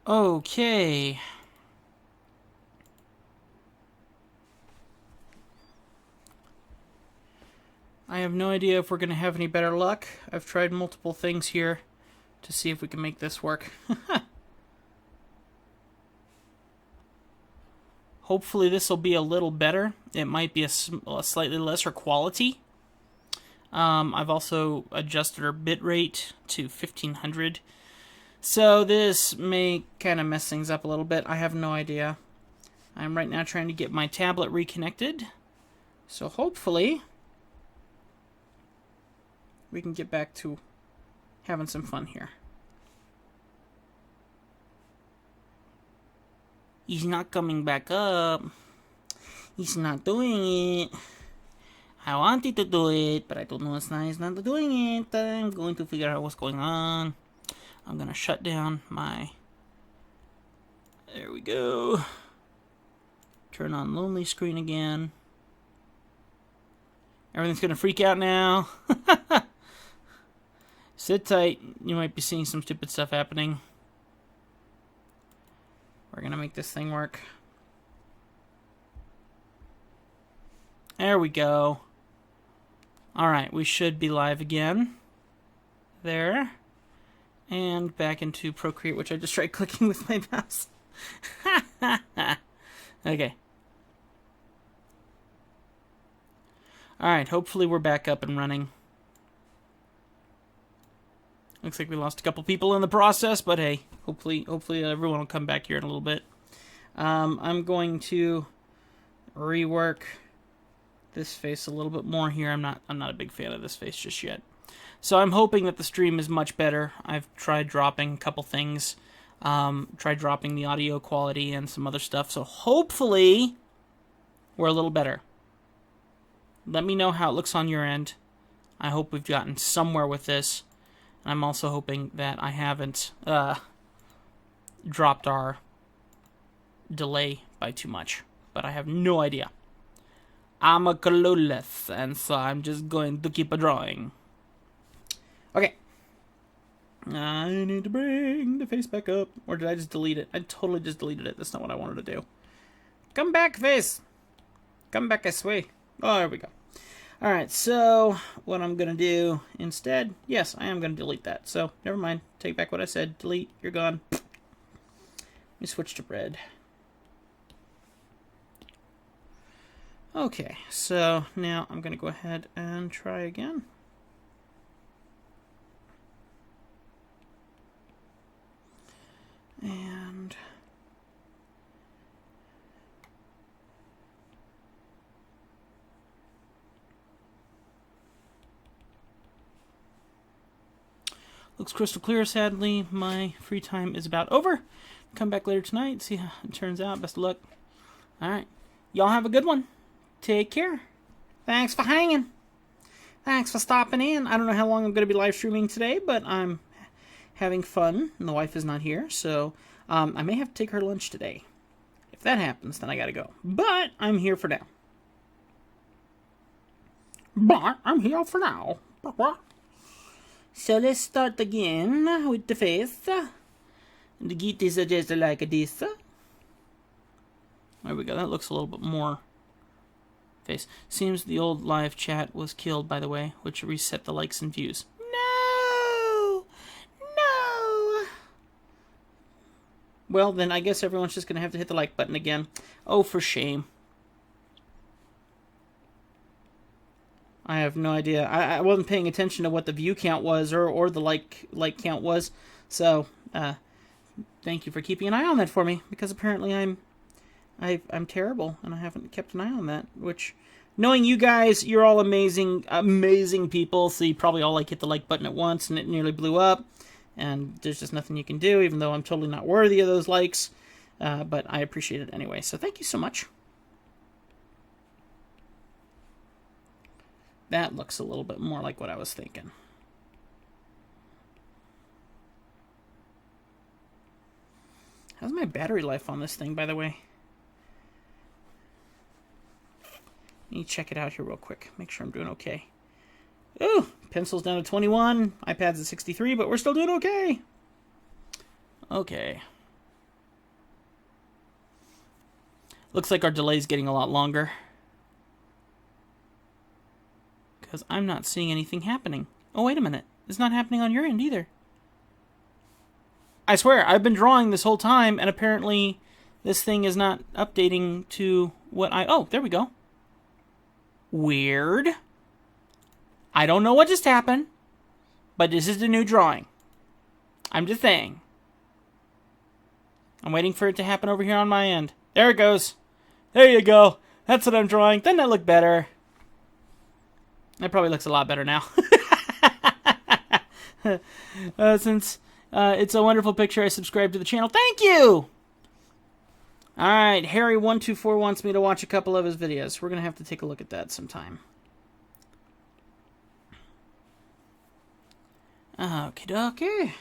Okay. I have no idea if we're going to have any better luck. I've tried multiple things here to see if we can make this work. Hopefully this will be a little better. It might be a slightly lesser quality. I've also adjusted our bitrate to 1500. So this may kind of mess things up a little bit. I have no idea. I'm right now trying to get my tablet reconnected. So hopefully we can get back to having some fun here. He's not coming back up. He's not doing it. I wanted to do it, but I don't know he's not doing it. I'm going to figure out what's going on. I'm going to shut down my... There we go. Turn on lonely screen again. Everything's going to freak out now. Sit tight. You might be seeing some stupid stuff happening. We're going to make this thing work. There we go. Alright, we should be live again. There. And back into Procreate, which I just tried clicking with my mouse. Okay. Alright, hopefully we're back up and running. Looks like we lost a couple people in the process, but hey, hopefully everyone will come back here in a little bit. I'm going to rework this face a little bit more here. I'm not a big fan of this face just yet. So I'm hoping that the stream is much better. I've tried dropping a couple things. Tried dropping the audio quality and some other stuff. So hopefully we're a little better. Let me know how it looks on your end. I hope we've gotten somewhere with this. I'm also hoping that I haven't dropped our delay by too much. But I have no idea. I'm a clueless, and so I'm just going to keep a drawing. Okay. I need to bring the face back up. Or did I just delete it? I totally just deleted it. That's not what I wanted to do. Come back, face. Come back, I swear. Oh, there we go. Alright, so what I'm going to do instead, yes, I am going to delete that. So, never mind. Take back what I said. Delete. You're gone. Let me switch to red. Okay, so now I'm going to go ahead and try again. And... looks crystal clear, sadly. My free time is about over. Come back later tonight, see how it turns out. Best of luck. Alright. Y'all have a good one. Take care. Thanks for hanging. Thanks for stopping in. I don't know how long I'm going to be live streaming today, but I'm having fun. And the wife is not here, so I may have to take her lunch today. If that happens, then I got to go. But I'm here for now. So let's start again with the face. The geeties are just like this. There we go. That looks a little bit more face. Seems the old live chat was killed, by the way, which reset the likes and views. No! No! Well, then I guess everyone's just going to have to hit the like button again. Oh, for shame. I have no idea. I wasn't paying attention to what the view count was or the like count was. So, thank you for keeping an eye on that for me, because apparently I'm terrible and I haven't kept an eye on that. Which, knowing you guys, you're all amazing people, so you probably all hit the like button at once and it nearly blew up. And there's just nothing you can do, even though I'm totally not worthy of those likes. But I appreciate it anyway. So thank you so much. That looks a little bit more like what I was thinking. How's my battery life on this thing, by the way? Let me check it out here real quick. Make sure I'm doing okay. Ooh, pencil's down to 21. iPad's at 63, but we're still doing okay. Okay. Looks like our delay is getting a lot longer. Because I'm not seeing anything happening. Oh, wait a minute. It's not happening on your end either. I swear, I've been drawing this whole time, and apparently this thing is not updating to what I... Oh, there we go. Weird. I don't know what just happened, but this is the new drawing. I'm just saying. I'm waiting for it to happen over here on my end. There it goes. There you go. That's what I'm drawing. Doesn't that look better? That probably looks a lot better now. Since it's a wonderful picture, I subscribe to the channel. Thank you! Alright, Harry124 wants me to watch a couple of his videos. We're going to have to take a look at that sometime. Okie dokie.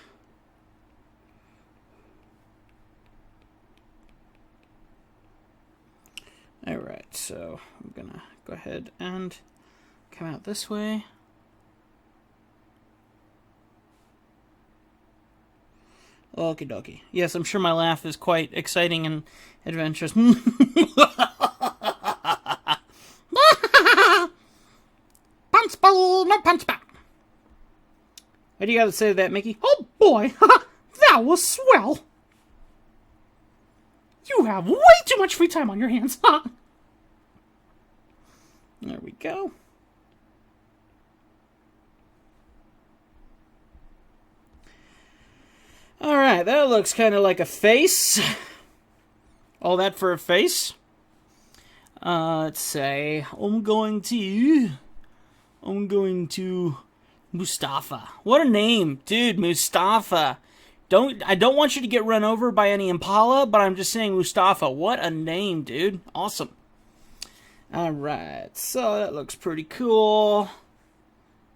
Alright, so I'm going to go ahead and come out this way. Okie dokie. Yes, I'm sure my laugh is quite exciting and adventurous. Punch bowl, no punch back. What do you got to say to that, Mickey? Oh boy, that was swell. You have way too much free time on your hands. There we go. Alright, that looks kind of like a face. All that for a face. Let's say, I'm going to Mustafa. What a name, dude, Mustafa. I don't want you to get run over by any Impala, but I'm just saying Mustafa. What a name, dude. Awesome. Alright, so that looks pretty cool.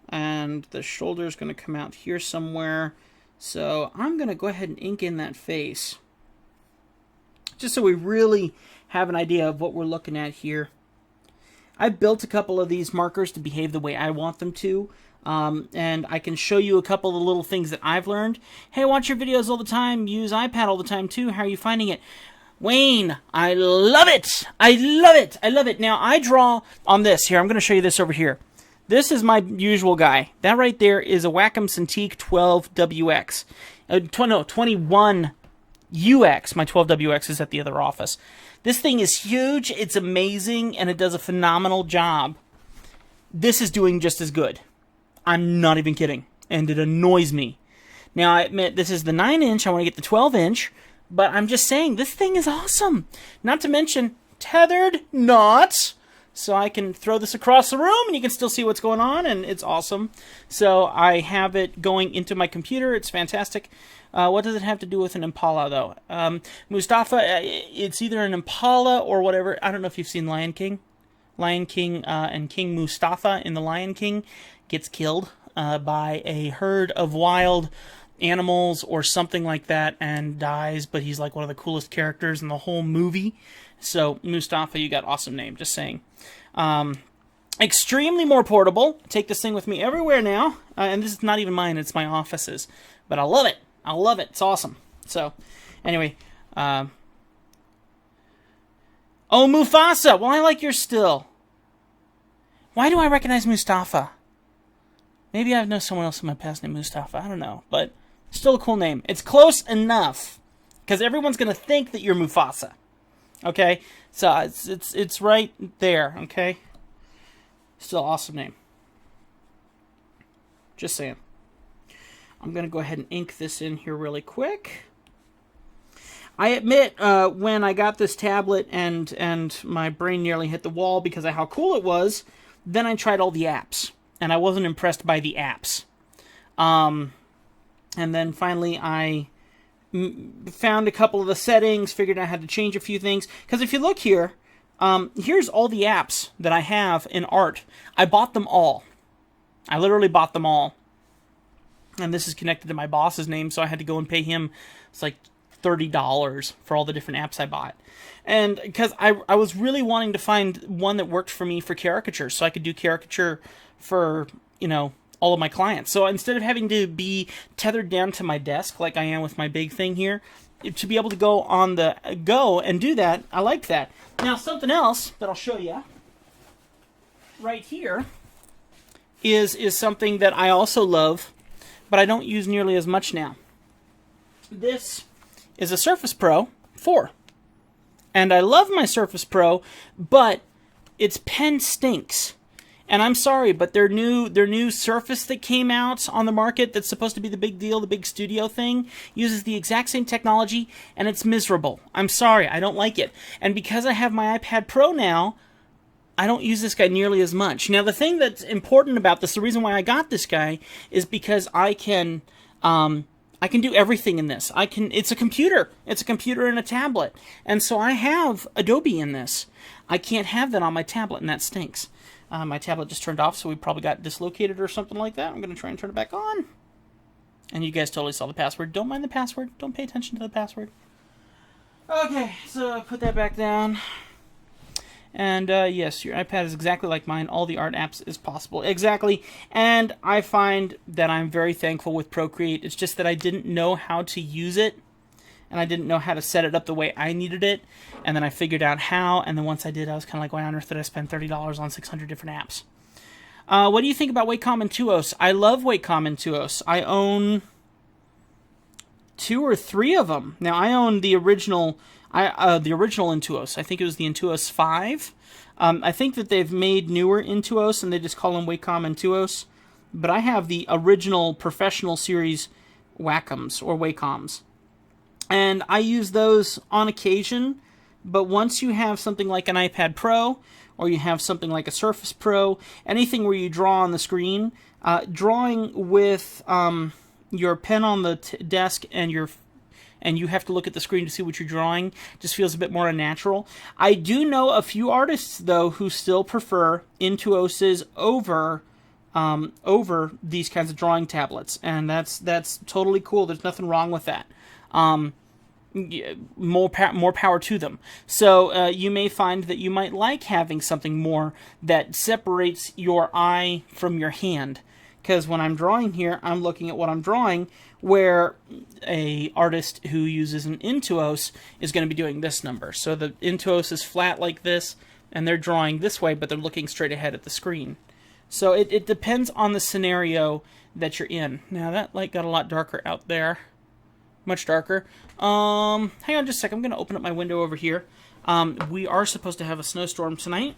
And the shoulder's going to come out here somewhere. So I'm going to go ahead and ink in that face. Just so we really have an idea of what we're looking at here. I built a couple of these markers to behave the way I want them to. And I can show you a couple of the little things that I've learned. Hey, watch your videos all the time. Use iPad all the time too. How are you finding it? Wayne, I love it. I love it. I love it. Now, I draw on this here. I'm going to show you this over here. This is my usual guy. That right there is a Wacom Cintiq 12WX. 21UX. My 12WX is at the other office. This thing is huge, it's amazing, and it does a phenomenal job. This is doing just as good. I'm not even kidding. And it annoys me. Now, I admit, this is the 9-inch. I want to get the 12-inch. But I'm just saying, this thing is awesome. Not to mention, tethered knots. So I can throw this across the room and you can still see what's going on, and it's awesome. So I have it going into my computer. It's fantastic. What does it have to do with an Impala, though? Mustafa, it's either an Impala or whatever. I don't know if you've seen Lion King. Lion King and King Mustafa in The Lion King gets killed by a herd of wild animals or something like that and dies, but he's like one of the coolest characters in the whole movie. So, Mustafa, you got awesome name, just saying. Extremely more portable. Take this thing with me everywhere now. And this is not even mine, it's my office's. But I love it. I love it. It's awesome. So, anyway. Oh, Mufasa! Well, I like your still. Why do I recognize Mustafa? Maybe I know someone else in my past named Mustafa. I don't know. But, still a cool name. It's close enough. Because everyone's going to think that you're Mufasa. Okay, so it's right there, okay? Still awesome name. Just saying. I'm going to go ahead and ink this in here really quick. I admit, when I got this tablet and my brain nearly hit the wall because of how cool it was, then I tried all the apps, and I wasn't impressed by the apps. And then finally I found a couple of the settings, figured out how to change a few things. Because if you look here, here's all the apps that I have in art. I bought them all. I literally bought them all. And this is connected to my boss's name, so I had to go and pay him, it's like $30 for all the different apps I bought. And because I was really wanting to find one that worked for me for caricature, so I could do caricature for, you know, all of my clients. So instead of having to be tethered down to my desk like I am with my big thing here, to be able to go on the go and do that, I like that. Now, something else that I'll show you right here is something that I also love, but I don't use nearly as much now. This is a Surface Pro 4. And I love my Surface Pro, but its pen stinks. And I'm sorry, but their new Surface that came out on the market that's supposed to be the big deal, the big studio thing, uses the exact same technology, and it's miserable. I'm sorry, I don't like it. And because I have my iPad Pro now, I don't use this guy nearly as much. Now, the thing that's important about this, the reason why I got this guy, is because I can do everything in this. It's a computer. It's a computer and a tablet. And so I have Adobe in this. I can't have that on my tablet, and that stinks. My tablet just turned off, so we probably got dislocated or something like that. I'm going to try and turn it back on. And you guys totally saw the password. Don't mind the password. Don't pay attention to the password. Okay, so put that back down. And yes, your iPad is exactly like mine. All the art apps is possible. Exactly. And I find that I'm very thankful with Procreate. It's just that I didn't know how to use it. And I didn't know how to set it up the way I needed it. And then I figured out how. And then once I did, I was kind of like, why on earth did I spend $30 on 600 different apps? What do you think about Wacom and Tuos? I love Wacom and Tuos. I own 2 or 3 of them. Now, I own the original Intuos. I think it was the Intuos 5. I think that they've made newer Intuos, and they just call them Wacom and Tuos. But I have the original professional series Wacoms, or Wacoms. And I use those on occasion, but once you have something like an iPad Pro, or you have something like a Surface Pro, anything where you draw on the screen, drawing with your pen on the desk and you have to look at the screen to see what you're drawing, just feels a bit more unnatural. I do know a few artists, though, who still prefer Intuoses over these kinds of drawing tablets, and that's totally cool. There's nothing wrong with that. More power to them. So you may find that you might like having something more that separates your eye from your hand. Because when I'm drawing here, I'm looking at what I'm drawing, where a artist who uses an Intuos is going to be doing this number. So the Intuos is flat like this, and they're drawing this way, but they're looking straight ahead at the screen. So it depends on the scenario that you're in. Now that light got a lot darker out there. Much darker. Hang on just a second. I'm going to open up my window over here. We are supposed to have a snowstorm tonight.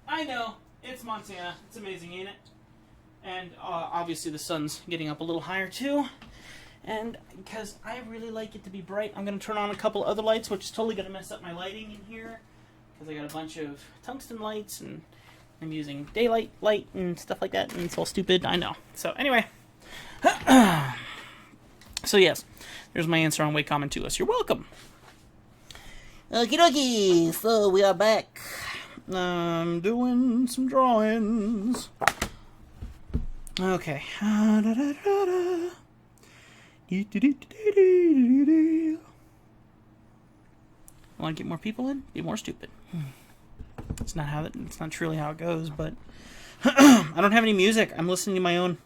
I know. It's Montana. It's amazing, ain't it? And obviously the sun's getting up a little higher too. And because I really like it to be bright, I'm going to turn on a couple other lights, which is totally going to mess up my lighting in here. Because I got a bunch of tungsten lights, and I'm using daylight light and stuff like that, and it's all stupid. I know. So anyway. So yes, there's my answer on Wacom and Tuos. You're welcome. Okie dokie, so we are back. I'm doing some drawings. Okay. Want to get more people in? Be more stupid. It's not truly how it goes, but I don't have any music. I'm listening to my own.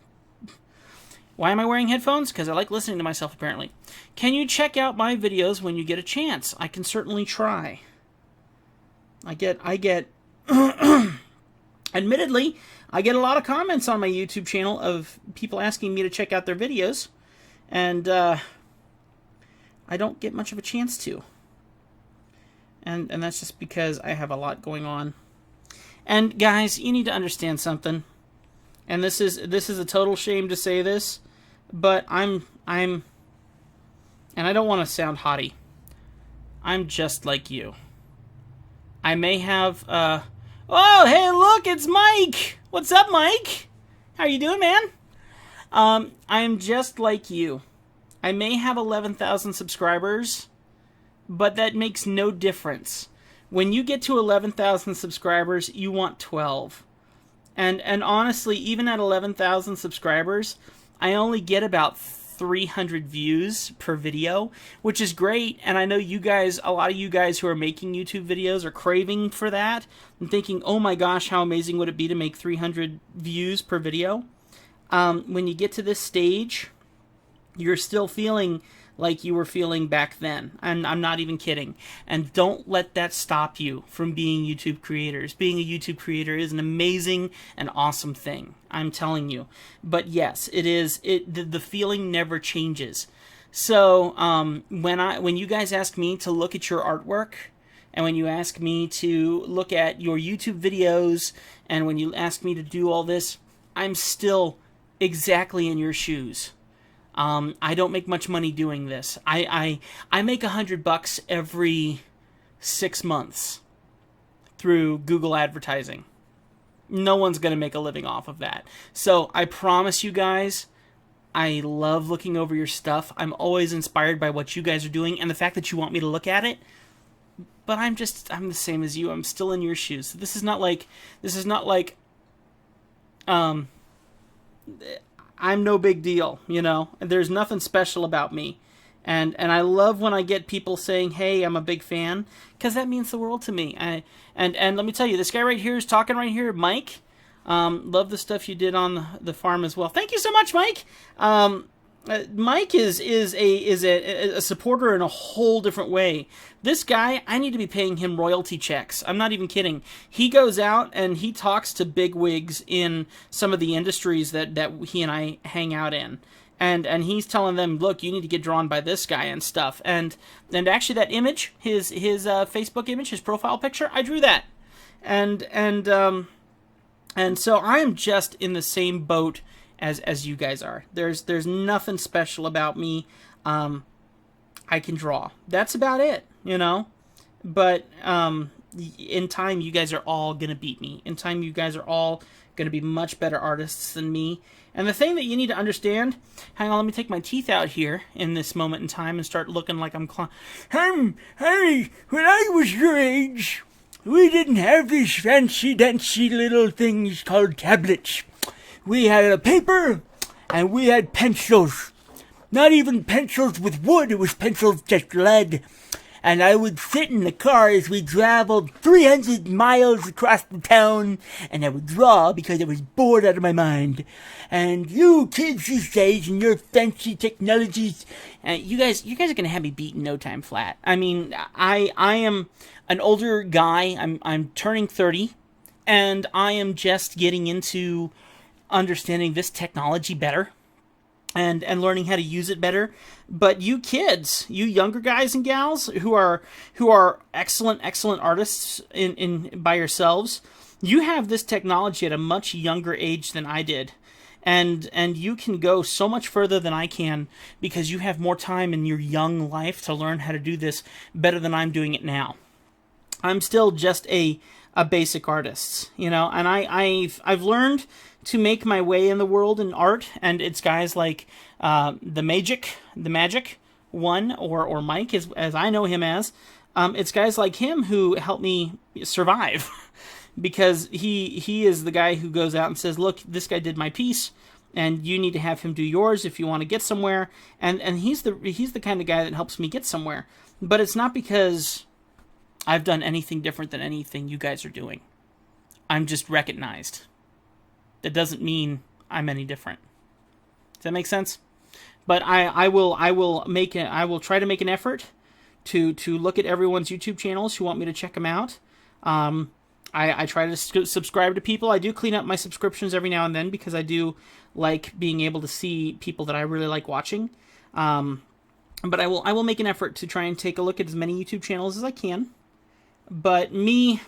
Why am I wearing headphones? Because I like listening to myself, apparently. Can you check out my videos when you get a chance? I can certainly try. I get admittedly, I get a lot of comments on my YouTube channel of people asking me to check out their videos, and I don't get much of a chance to. And that's just because I have a lot going on. And guys, you need to understand something. And this is a total shame to say this, but I'm and I don't want to sound haughty. I'm just like you. I may have oh, hey, look, it's Mike. What's up, Mike? How you doing, man? I'm just like you. I may have 11,000 subscribers, but that makes no difference. When you get to 11,000 subscribers, you want 12. And honestly, even at 11,000 subscribers, I only get about 300 views per video, which is great. And I know you guys, a lot of you guys who are making YouTube videos are craving for that and thinking, oh my gosh, how amazing would it be to make 300 views per video? When you get to this stage, you're still feeling like you were feeling back then. And I'm not even kidding. And don't let that stop you from being YouTube creators. Being a YouTube creator is an amazing and awesome thing. I'm telling you. But yes, it is. The feeling never changes. So when you guys ask me to look at your artwork, and when you ask me to look at your YouTube videos, and when you ask me to do all this, I'm still exactly in your shoes. I don't make much money doing this. I make $100 every 6 months through Google advertising. No one's going to make a living off of that. So I promise you guys, I love looking over your stuff. I'm always inspired by what you guys are doing and the fact that you want me to look at it. But I'm the same as you. I'm still in your shoes. This is not like I'm no big deal, you know. There's nothing special about me. And I love when I get people saying, hey, I'm a big fan, because that means the world to me. And let me tell you, this guy right here is talking right here, Mike. Love the stuff you did on the farm as well. Thank you so much, Mike. Mike is a supporter in a whole different way. This guy, I need to be paying him royalty checks. I'm not even kidding. He goes out and he talks to bigwigs in some of the industries that he and I hang out in. And he's telling them, look, you need to get drawn by this guy and stuff. And actually that image, his Facebook image, his profile picture, I drew that. And so I am just in the same boat as you guys are. There's nothing special about me. I can draw. That's about it, you know? But in time, you guys are all going to beat me. In time, you guys are all going to be much better artists than me. And the thing that you need to understand, hang on, let me take my teeth out here in this moment in time and start looking like I'm Harry, when I was your age, we didn't have these fancy-dancy little things called tablets. We had a paper, and we had pencils. Not even pencils with wood, it was pencils just lead. And I would sit in the car as we traveled 300 miles across the town, and I would draw because I was bored out of my mind. And you kids these days and your fancy technologies, you guys are going to have me beat in no time flat. I mean, I am an older guy. I'm turning 30, and I am just getting into understanding this technology better and learning how to use it better. But you kids, you younger guys and gals who are excellent artists in by yourselves, you have this technology at a much younger age than I did. And you can go so much further than I can because you have more time in your young life to learn how to do this better than I'm doing it now. I'm still just a basic artist, you know, and I've learned to make my way in the world in art, and it's guys like the Magic One, or Mike, as I know him as. It's guys like him who help me survive, because he is the guy who goes out and says, look, this guy did my piece, and you need to have him do yours if you want to get somewhere, and he's the kind of guy that helps me get somewhere. But it's not because I've done anything different than anything you guys are doing. I'm just recognized. That doesn't mean I'm any different. Does that make sense? But I will try to make an effort to look at everyone's YouTube channels who want me to check them out. I try to subscribe to people. I do clean up my subscriptions every now and then because I do like being able to see people that I really like watching. But I will make an effort to try and take a look at as many YouTube channels as I can. But me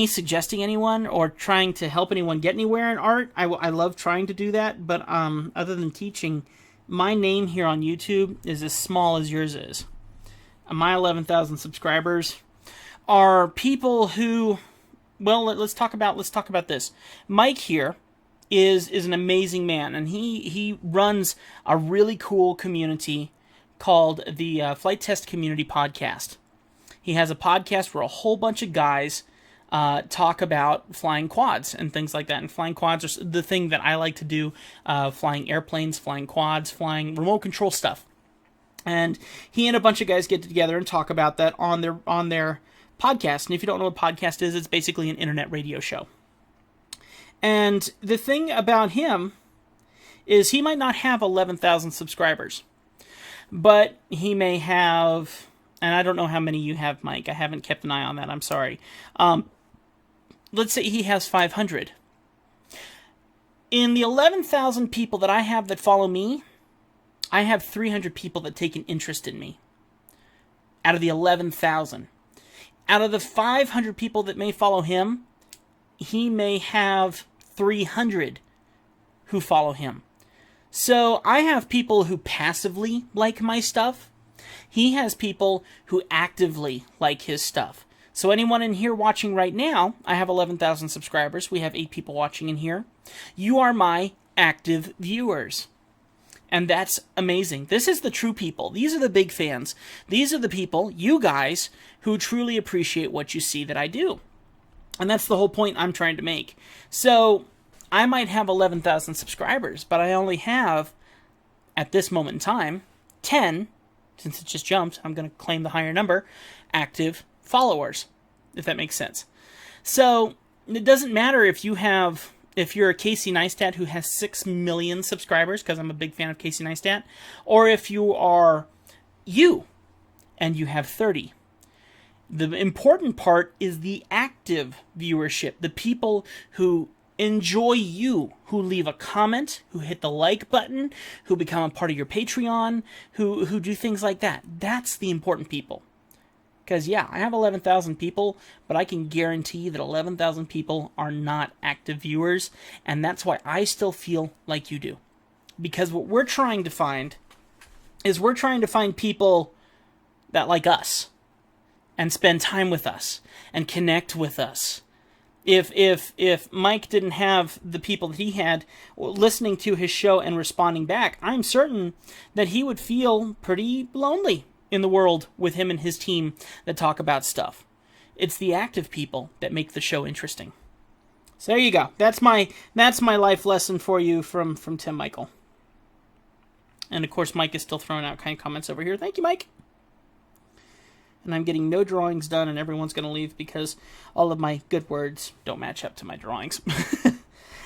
suggesting anyone or trying to help anyone get anywhere in art, I love trying to do that, but other than teaching, my name here on YouTube is as small as yours is. My 11,000 subscribers are people who, well, let's talk about this. Mike here is an amazing man, and he runs a really cool community called the Flight Test Community Podcast. He has a podcast where a whole bunch of guys talk about flying quads and things like that. And flying quads are the thing that I like to do, flying airplanes, flying quads, flying remote control stuff. And he and a bunch of guys get together and talk about that on their podcast. And if you don't know what a podcast is, it's basically an internet radio show. And the thing about him is he might not have 11,000 subscribers, but he may have, and I don't know how many you have, Mike. I haven't kept an eye on that. I'm sorry. Let's say he has 500. In the 11,000 people that I have that follow me, I have 300 people that take an interest in me. Out of the 11,000. Out of the 500 people that may follow him, he may have 300 who follow him. So I have people who passively like my stuff. He has people who actively like his stuff. So anyone in here watching right now, I have 11,000 subscribers. We have 8 people watching in here. You are my active viewers. And that's amazing. This is the true people. These are the big fans. These are the people, you guys, who truly appreciate what you see that I do. And that's the whole point I'm trying to make. So I might have 11,000 subscribers, but I only have, at this moment in time, 10, since it just jumped, I'm going to claim the higher number, active followers, if that makes sense. So it doesn't matter if you're a Casey Neistat who has 6 million subscribers, because I'm a big fan of Casey Neistat, or if you are you and you have 30. The important part is the active viewership, the people who enjoy you, who leave a comment, who hit the like button, who become a part of your Patreon, who do things like that. That's the important people. Because, yeah, I have 11,000 people, but I can guarantee that 11,000 people are not active viewers, and that's why I still feel like you do. Because what we're trying to find is people that like us, and spend time with us, and connect with us. If Mike didn't have the people that he had listening to his show and responding back, I'm certain that he would feel pretty lonely in the world with him and his team that talk about stuff. It's the active people that make the show interesting. So there you go. That's my life lesson for you from Tim Michael. And of course, Mike is still throwing out kind comments over here. Thank you, Mike. And I'm getting no drawings done, and everyone's going to leave because all of my good words don't match up to my drawings.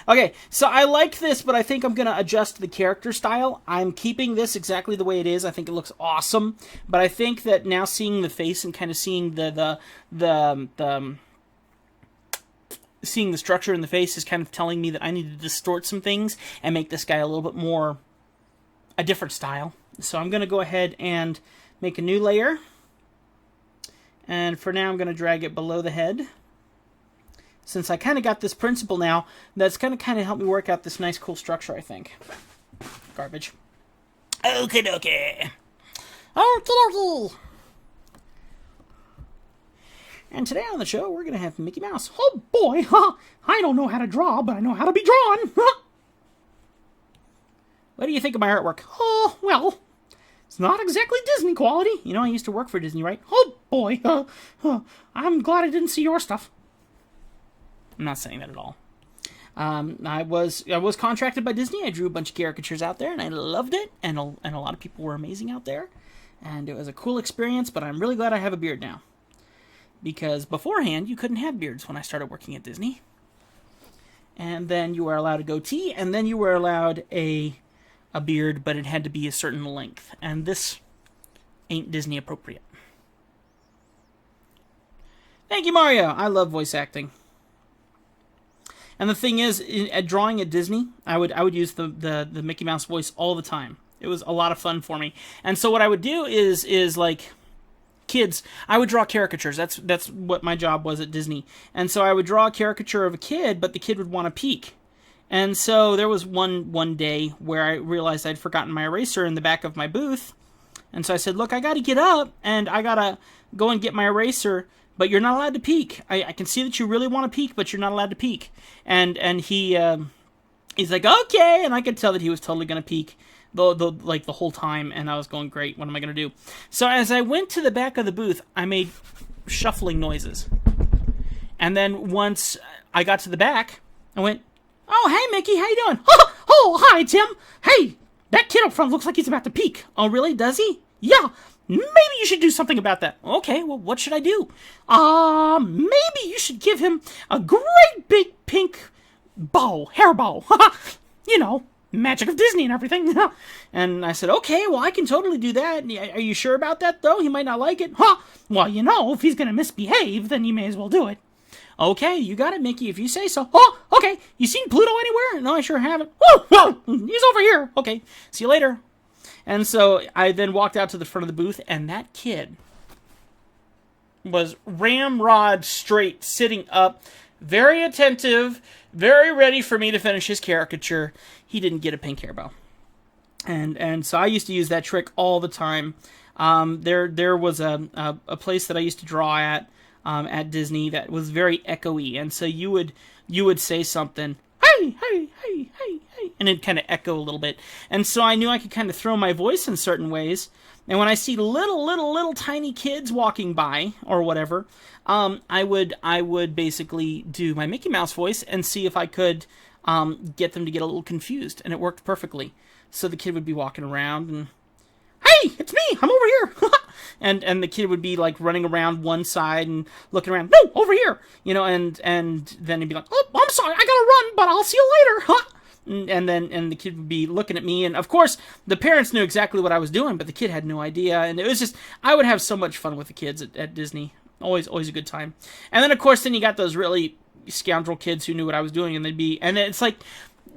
Okay, so I like this, but I think I'm going to adjust the character style. I'm keeping this exactly the way it is. I think it looks awesome, but I think that now seeing the face and kind of seeing seeing the structure in the face is kind of telling me that I need to distort some things and make this guy a little bit more a different style. So I'm going to go ahead and make a new layer. And for now, I'm going to drag it below the head. Since I kind of got this principle now, that's going to kind of help me work out this nice, cool structure, I think. Garbage. Okie dokie. Okie dokie. And today on the show, we're going to have Mickey Mouse. Oh boy, huh? I don't know how to draw, but I know how to be drawn. What do you think of my artwork? Oh, well, it's not exactly Disney quality. You know, I used to work for Disney, right? Oh boy, I'm glad I didn't see your stuff. I'm not saying that at all. I was contracted by Disney. I drew a bunch of caricatures out there, and I loved it. And a lot of people were amazing out there, and it was a cool experience. But I'm really glad I have a beard now, because beforehand you couldn't have beards when I started working at Disney. And then you were allowed a goatee, and then you were allowed a beard, but it had to be a certain length. And this ain't Disney appropriate. Thank you, Mario. I love voice acting. And the thing is, at drawing at Disney, I would use the Mickey Mouse voice all the time. It was a lot of fun for me. And so what I would do is like kids, I would draw caricatures. That's what my job was at Disney. And so I would draw a caricature of a kid, but the kid would want to peek. And so there was one day where I realized I'd forgotten my eraser in the back of my booth. And so I said, look, I got to get up and I got to go and get my eraser. But you're not allowed to peek. I can see that you really want to peek, but you're not allowed to peek. And he's like, okay. And I could tell that he was totally going to peek the whole time. And I was going, great, what am I going to do? So as I went to the back of the booth, I made shuffling noises. And then once I got to the back, I went, "Oh, hey, Mickey, how you doing?" Oh, hi, Tim. Hey, that kid up front looks like he's about to peak. Oh, really? Does he? Yeah. Maybe you should do something about that. Okay, well, what should I do? Maybe you should give him a great big pink bow, hair bow. You know, magic of Disney and everything. And I said, okay, well, I can totally do that. Are you sure about that, though? He might not like it. Well, you know, if he's going to misbehave, then you may as well do it. Okay, you got it, Mickey, if you say so. Oh, okay. You seen Pluto anywhere? No, I sure haven't. Oh, he's over here. Okay, see you later. And so I then walked out to the front of the booth, and that kid was ramrod straight, sitting up, very attentive, very ready for me to finish his caricature. He didn't get a pink hair bow. And so I used to use that trick all the time. There was a place that I used to draw at Disney that was very echoey, and so you would say something, hey, hey, hey, hey, hey, and it'd kind of echo a little bit. And so I knew I could kind of throw my voice in certain ways. And when I see little tiny kids walking by or whatever, I would basically do my Mickey Mouse voice and see if I could get them to get a little confused, and it worked perfectly. So the kid would be walking around and, hey, it's me, I'm over here. and the kid would be like running around one side and looking around, no, over here, you know, and then he'd be like, oh, I'm sorry, I gotta run, but I'll see you later. And the kid would be looking at me, and of course the parents knew exactly what I was doing, but the kid had no idea. And it was just, I would have so much fun with the kids at Disney. Always a good time. And then of course then you got those really scoundrel kids who knew what I was doing, and it's like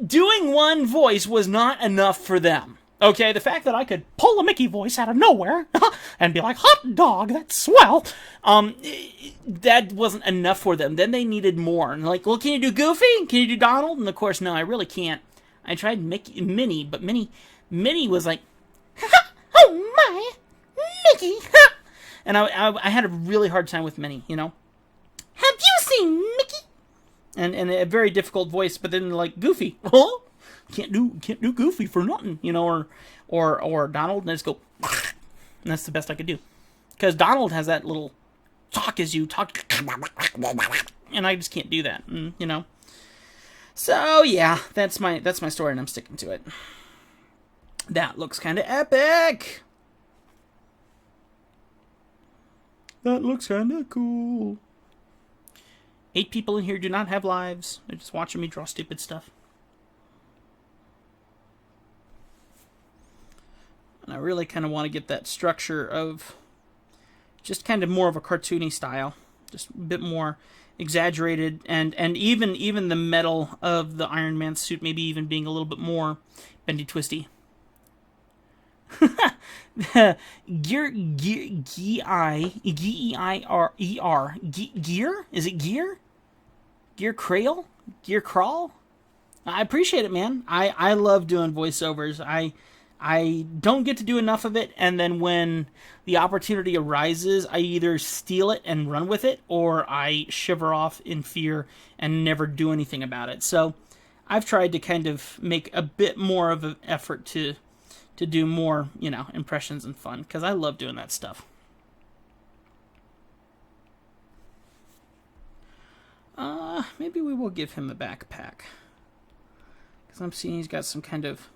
doing one voice was not enough for them. Okay, the fact that I could pull a Mickey voice out of nowhere and be like, hot dog, that's swell, that wasn't enough for them. Then they needed more. And like, well, can you do Goofy? Can you do Donald? And of course, no, I really can't. I tried Minnie, but Minnie was like, oh my, Mickey. And I had a really hard time with Minnie, you know. Have you seen Mickey? And a very difficult voice, but then like Goofy, huh? Can't do Goofy for nothing, you know, or Donald, and I just go, and that's the best I could do, because Donald has that little talk as you talk, and I just can't do that, you know. So yeah, that's my story, and I'm sticking to it. That looks kind of epic. That looks kind of cool. 8 people in here do not have lives. They're just watching me draw stupid stuff. And I really kind of want to get that structure of just kind of more of a cartoony style. Just a bit more exaggerated. And even the metal of the Iron Man suit maybe even being a little bit more bendy twisty. Gear? Is it gear? Gear Crail? Gear Crawl? I appreciate it, man. I love doing voiceovers. I don't get to do enough of it, and then when the opportunity arises, I either steal it and run with it, or I shiver off in fear and never do anything about it. So I've tried to kind of make a bit more of an effort to do more, you know, impressions and fun, because I love doing that stuff. Maybe we will give him a backpack, because I'm seeing he's got some kind of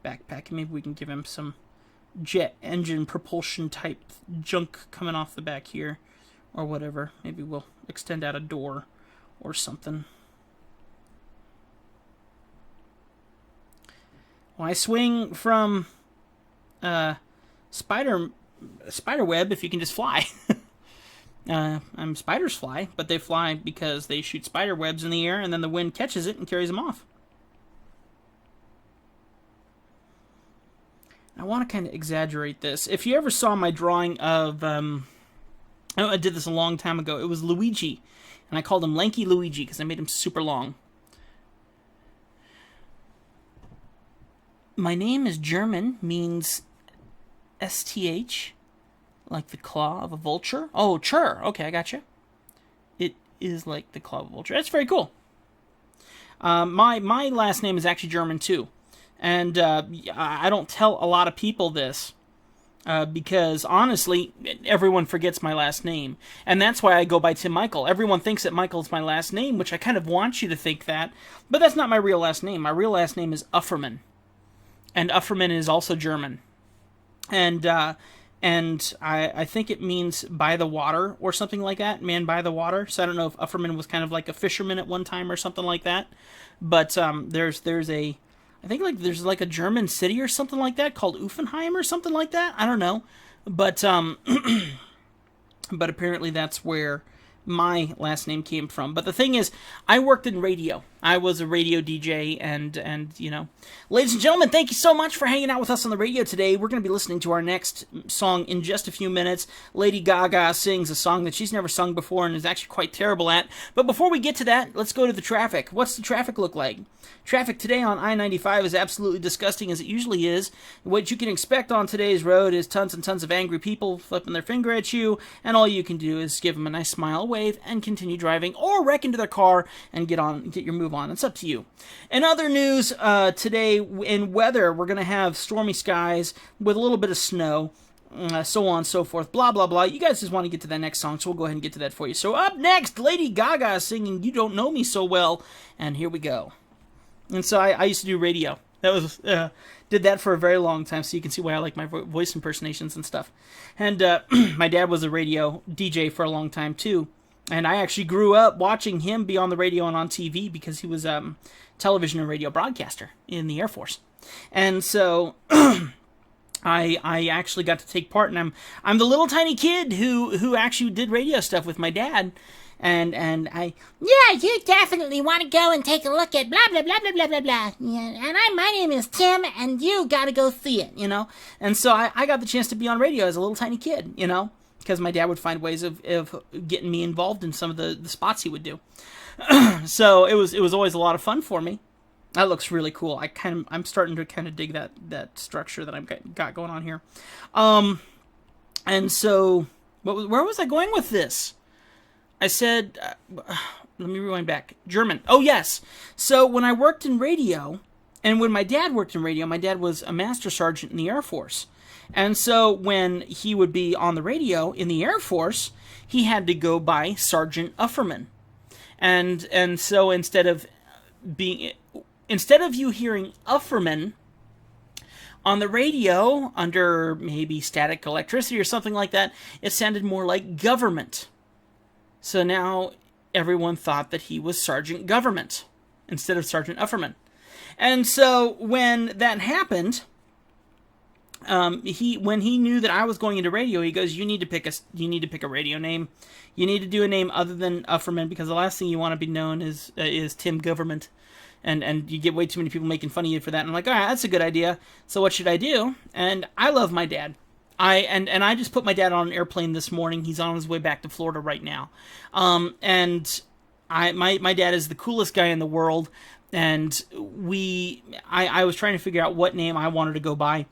backpack. Maybe we can give him some jet engine propulsion type junk coming off the back here, or whatever. Maybe we'll extend out a door or something. When I swing from spider web, if you can just fly. Spiders fly, but they fly because they shoot spider webs in the air, and then the wind catches it and carries them off. I want to kind of exaggerate this. If you ever saw my drawing of, I did this a long time ago. It was Luigi, and I called him Lanky Luigi because I made him super long. My name is German, means STH, like the claw of a vulture. Oh, chur. Okay, I gotcha. It is like the claw of a vulture. That's very cool. My last name is actually German too. And I don't tell a lot of people this, because honestly, everyone forgets my last name, and that's why I go by Tim Michael. Everyone thinks that Michael's my last name, which I kind of want you to think that, but that's not my real last name. My real last name is Ufferman, and Ufferman is also German, and I think it means by the water or something like that, man by the water. So I don't know if Ufferman was kind of like a fisherman at one time or something like that, but there's a I think there's a German city or something like that called Uffenheim or something like that. I don't know, but but apparently that's where my last name came from. But the thing is, I worked in radio. I was a radio DJ, and you know, ladies and gentlemen, thank you so much for hanging out with us on the radio today. We're going to be listening to our next song in just a few minutes. Lady Gaga sings a song that she's never sung before and is actually quite terrible at. But before we get to that, let's go to the traffic. What's the traffic look like? Traffic today on I-95 is absolutely disgusting, as it usually is. What you can expect on today's road is tons and tons of angry people flipping their finger at you, and all you can do is give them a nice smile, wave, and continue driving, or wreck into their car and get your move on. It's up to you. In other news, today in weather, we're going to have stormy skies with a little bit of snow, so on and so forth, blah, blah, blah. You guys just want to get to that next song, so we'll go ahead and get to that for you. So up next, Lady Gaga singing You Don't Know Me So Well, and here we go. And so I used to do radio. That was did that for a very long time, so you can see why I like my voice impersonations and stuff. And my dad was a radio DJ for a long time too, and I actually grew up watching him be on the radio and on TV because he was television and radio broadcaster in the Air Force. And so I actually got to take part, and I'm the little tiny kid who actually did radio stuff with my dad. And yeah, you definitely want to go and take a look at blah, blah, blah, blah, blah, blah, blah. Yeah, and my name is Tim, and you got to go see it, you know? And so I got the chance to be on radio as a little tiny kid, you know? Because my dad would find ways of getting me involved in some of the spots he would do. So it was always a lot of fun for me. That looks really cool. I'm starting to kind of dig that structure that I've got going on here. And so, where was I going with this? I said, let me rewind back. German. Oh, yes. So when I worked in radio, and when my dad worked in radio, my dad was a master sergeant in the Air Force. And so when he would be on the radio in the Air Force, he had to go by Sergeant Ufferman. And so instead of you hearing Ufferman on the radio under maybe static electricity or something like that, it sounded more like government. So now everyone thought that he was Sergeant Government instead of Sergeant Ufferman. And so when that happened, when he knew that I was going into radio, he goes, you need to pick a radio name. You need to do a name other than Ufferman, because the last thing you want to be known is Tim Government. And you get way too many people making fun of you for that. And I'm like, all right, that's a good idea. So what should I do? And I love my dad. I just put my dad on an airplane this morning. He's on his way back to Florida right now. And my dad is the coolest guy in the world. And I was trying to figure out what name I wanted to go by.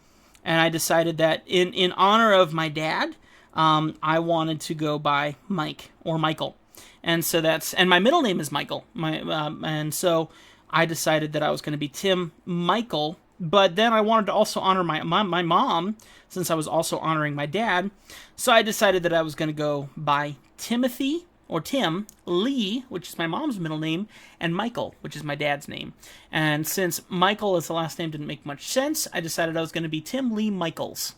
And I decided that in honor of my dad, I wanted to go by Mike or Michael. And so and my middle name is Michael. And so I decided that I was going to be Tim Michael. But then I wanted to also honor my mom, since I was also honoring my dad. So I decided that I was going to go by Timothy, or Tim, Lee, which is my mom's middle name, and Michael, which is my dad's name. And since Michael as the last name didn't make much sense, I decided I was going to be Tim Lee Michaels.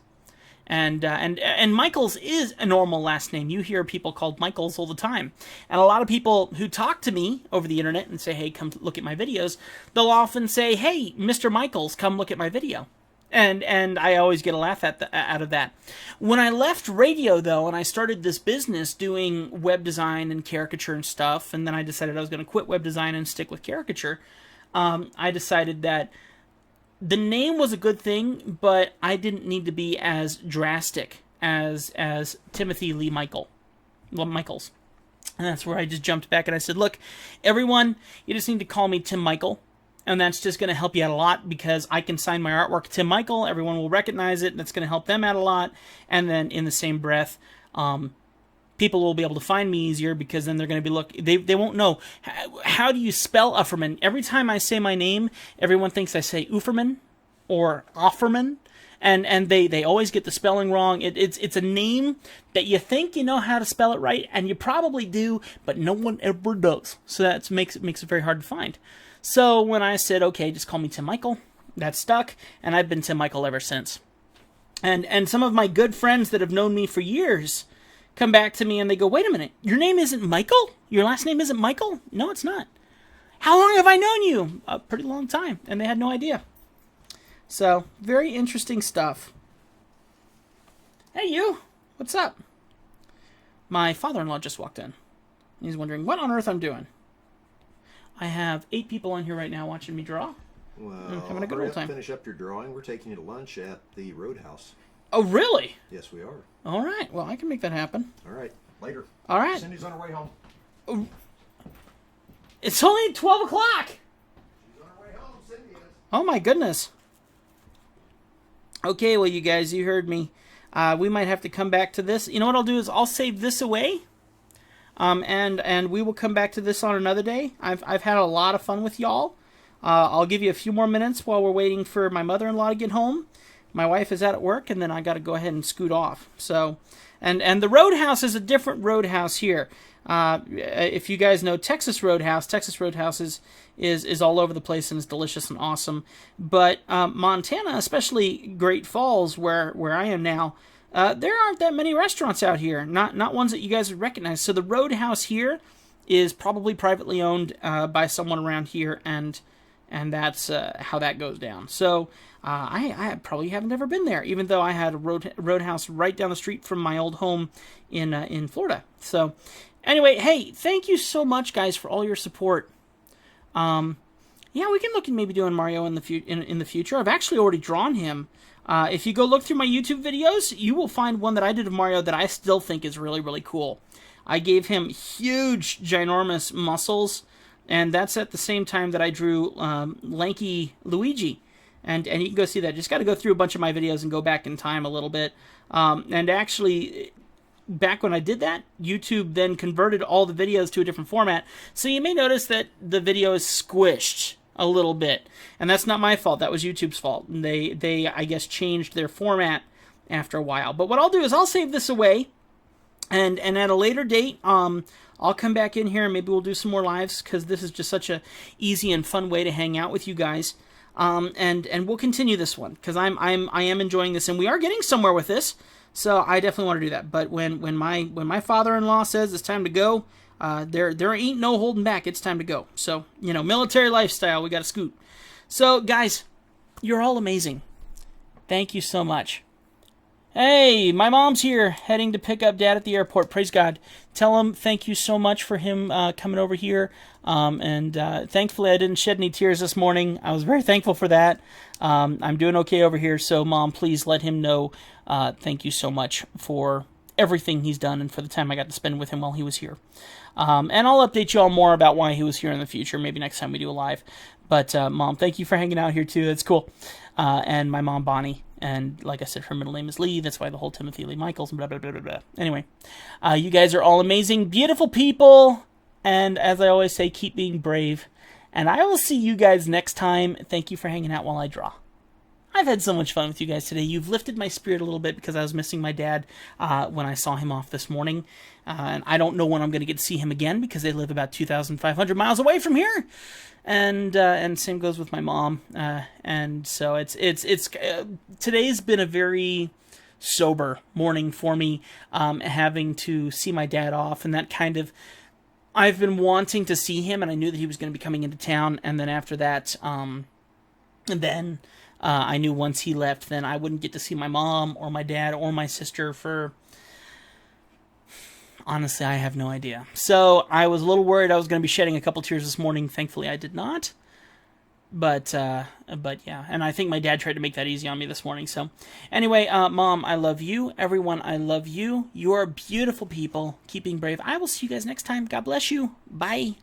And Michaels is a normal last name. You hear people called Michaels all the time. And a lot of people who talk to me over the internet and say, hey, come look at my videos, they'll often say, hey, Mr. Michaels, come look at my video. And I always get a laugh out of that. When I left radio, though, and I started this business doing web design and caricature and stuff, and then I decided I was going to quit web design and stick with caricature, I decided that the name was a good thing, but I didn't need to be as drastic as Timothy Lee Michaels. And that's where I just jumped back and I said, look, everyone, you just need to call me Tim Michael. And that's just going to help you out a lot, because I can sign my artwork to Tim Michael. Everyone will recognize it, and that's going to help them out a lot. And then in the same breath, people will be able to find me easier, because then they're going to be they won't know, how do you spell Ufferman? Every time I say my name, everyone thinks I say Ufferman or Offerman. And they always get the spelling wrong. It's a name that you think you know how to spell it right, and you probably do, but no one ever does. So that makes it very hard to find. So when I said, okay, just call me Tim Michael, that stuck, and I've been Tim Michael ever since. And some of my good friends that have known me for years come back to me and they go, wait a minute, your name isn't Michael? Your last name isn't Michael? No, it's not. How long have I known you? A pretty long time, and they had no idea. So, very interesting stuff. Hey, you. What's up? My father-in-law just walked in. He's wondering what on earth I'm doing. I have 8 people on here right now watching me draw. Well, I'm having a good old time. Finish up your drawing. We're taking you to lunch at the Roadhouse. Oh, really? Yes, we are. All right. Well, I can make that happen. All right. Later. All right. Cindy's on her way home. It's only 12 o'clock. She's on her way home. Cindy is. Oh, my goodness. Okay, well, you guys, you heard me. We might have to come back to this. You know what I'll do is I'll save this away. And we will come back to this on another day. I've had a lot of fun with y'all. I'll give you a few more minutes while we're waiting for my mother-in-law to get home. My wife is out at work, and then I got to go ahead and scoot off. So, and the Roadhouse is a different Roadhouse here. If you guys know Texas Roadhouse is all over the place and is delicious and awesome. But Montana, especially Great Falls, where I am now, there aren't that many restaurants out here. Not ones that you guys would recognize. So the Roadhouse here is probably privately owned by someone around here, and that's how that goes down. So I probably haven't ever been there, even though I had a Roadhouse right down the street from my old home in Florida. So anyway, hey, thank you so much, guys, for all your support. Yeah, we can look at maybe doing Mario in the future. I've actually already drawn him. If you go look through my YouTube videos, you will find one that I did of Mario that I still think is really, really cool. I gave him huge, ginormous muscles, and that's at the same time that I drew lanky Luigi. And you can go see that. Just got to go through a bunch of my videos and go back in time a little bit. And actually, back when I did that, YouTube then converted all the videos to a different format. So you may notice that the video is squished a little bit. And that's not my fault. That was YouTube's fault. They I guess, changed their format after a while. But what I'll do is I'll save this away. And at a later date, I'll come back in here and maybe we'll do some more lives, because this is just such a easy and fun way to hang out with you guys. And we'll continue this one, because I am enjoying this, and we are getting somewhere with this. So I definitely want to do that. But when my father-in-law says it's time to go, there ain't no holding back. It's time to go. So, military lifestyle, we got to scoot. So guys, you're all amazing. Thank you so much. Hey, my mom's here, heading to pick up Dad at the airport. Praise God. Tell him thank you so much for him coming over here. And thankfully, I didn't shed any tears this morning. I was very thankful for that. I'm doing okay over here. So, Mom, please let him know thank you so much for everything he's done and for the time I got to spend with him while he was here. And I'll update you all more about why he was here in the future, maybe next time we do a live. But, Mom, thank you for hanging out here, too. That's cool. And my mom, Bonnie. And like I said, her middle name is Lee. That's why the whole Timothy Lee Michaels and blah, blah, blah, blah, blah. Anyway, you guys are all amazing, beautiful people. And as I always say, keep being brave. And I will see you guys next time. Thank you for hanging out while I draw. I've had so much fun with you guys today. You've lifted my spirit a little bit, because I was missing my dad when I saw him off this morning. And I don't know when I'm going to get to see him again, because they live about 2,500 miles away from here. And same goes with my mom. And so it's today's been a very sober morning for me, having to see my dad off, and that kind of, I've been wanting to see him, and I knew that he was going to be coming into town. And then after that, I knew once he left, then I wouldn't get to see my mom or my dad or my sister for, honestly, I have no idea. So I was a little worried I was going to be shedding a couple tears this morning. Thankfully, I did not. But yeah, and I think my dad tried to make that easy on me this morning. So anyway, Mom, I love you. Everyone, I love you. You are beautiful people. Keep being brave. I will see you guys next time. God bless you. Bye.